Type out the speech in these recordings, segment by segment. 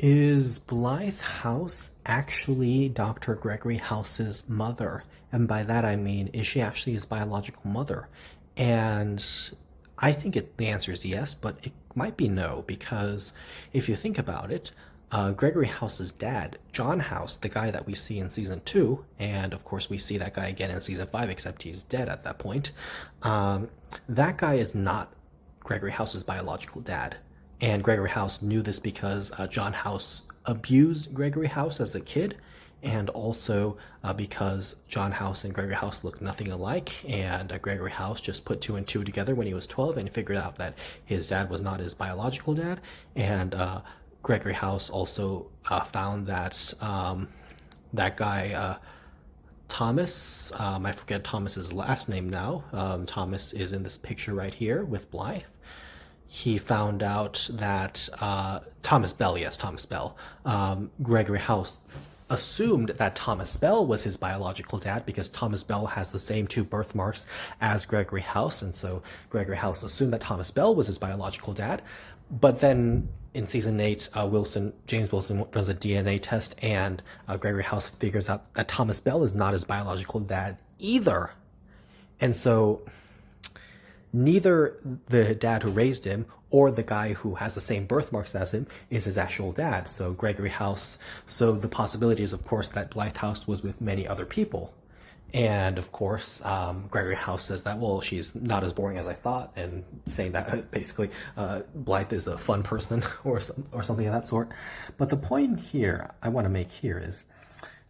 Is Blythe House actually Dr. Gregory House's mother? And by that I mean, is she actually his biological mother? And I think the answer is yes, but it might be no, because if you think about it, Gregory House's dad, John House, the guy that we see in season two, and of course we see that guy again in season five, except he's dead at that point, um, that guy is not Gregory House's biological dad. And Gregory House knew this because John House abused Gregory House as a kid, and also because John House and Gregory House looked nothing alike, and Gregory House just put two and two together when he was 12 and figured out that his dad was not his biological dad, and Gregory House also found that that guy Thomas, I forget Thomas's last name now. Thomas is in this picture right here with Blythe. He found out that Thomas Bell, yes, Thomas Bell, Gregory House assumed that Thomas Bell was his biological dad because Thomas Bell has the same two birthmarks as Gregory House, and so Gregory House assumed that Thomas Bell was his biological dad. But then in season 8, James Wilson runs a DNA test, and Gregory House figures out that Thomas Bell is not his biological dad either. And so neither the dad who raised him or the guy who has the same birthmarks as him is his actual dad. So the possibility is, of course, that Blythe House was with many other people. And of course, Gregory House says that, well, she's not as boring as I thought, and saying that basically Blythe is a fun person or something of that sort. But the point here I want to make here is,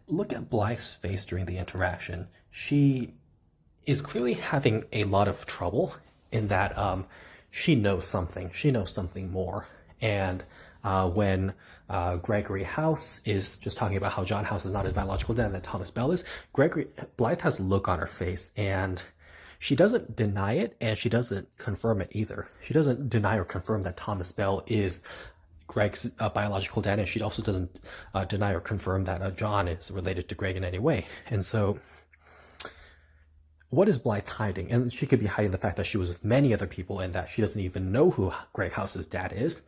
look at Blythe's face during the interaction. She is clearly having a lot of trouble in that she knows something. She knows something more. And when Gregory House is just talking about how John House is not his biological dad, that Thomas Bell is, Blythe has a look on her face, and she doesn't deny it, and she doesn't confirm it either. She doesn't deny or confirm that Thomas Bell is Greg's biological dad, and she also doesn't deny or confirm that John is related to Greg in any way. And so what is Blythe hiding? And she could be hiding the fact that she was with many other people and that she doesn't even know who Greg House's dad is.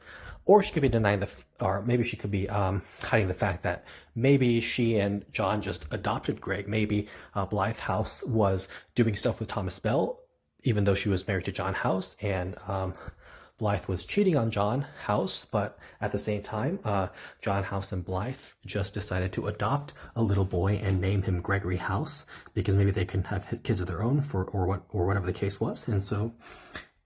Or she could be denying or maybe she could be hiding the fact that maybe she and John just adopted Greg. Maybe Blythe House was doing stuff with Thomas Bell, even though she was married to John House, and Blythe was cheating on John House, but at the same time, John House and Blythe just decided to adopt a little boy and name him Gregory House because maybe they can have kids of their own or whatever the case was. And so,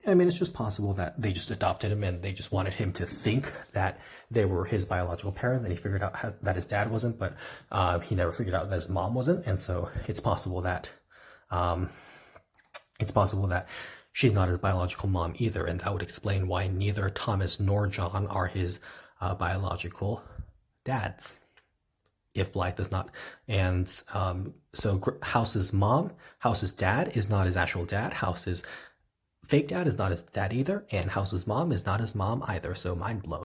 I mean, it's just possible that they just adopted him and they just wanted him to think that they were his biological parents, and he figured out that his dad wasn't, but he never figured out that his mom wasn't. And so it's possible that she's not his biological mom either, and that would explain why neither Thomas nor John are his biological dads, if Blythe is not. And so House's dad is not his actual dad. House's fake dad is not his dad either, and House's mom is not his mom either. So mind blown.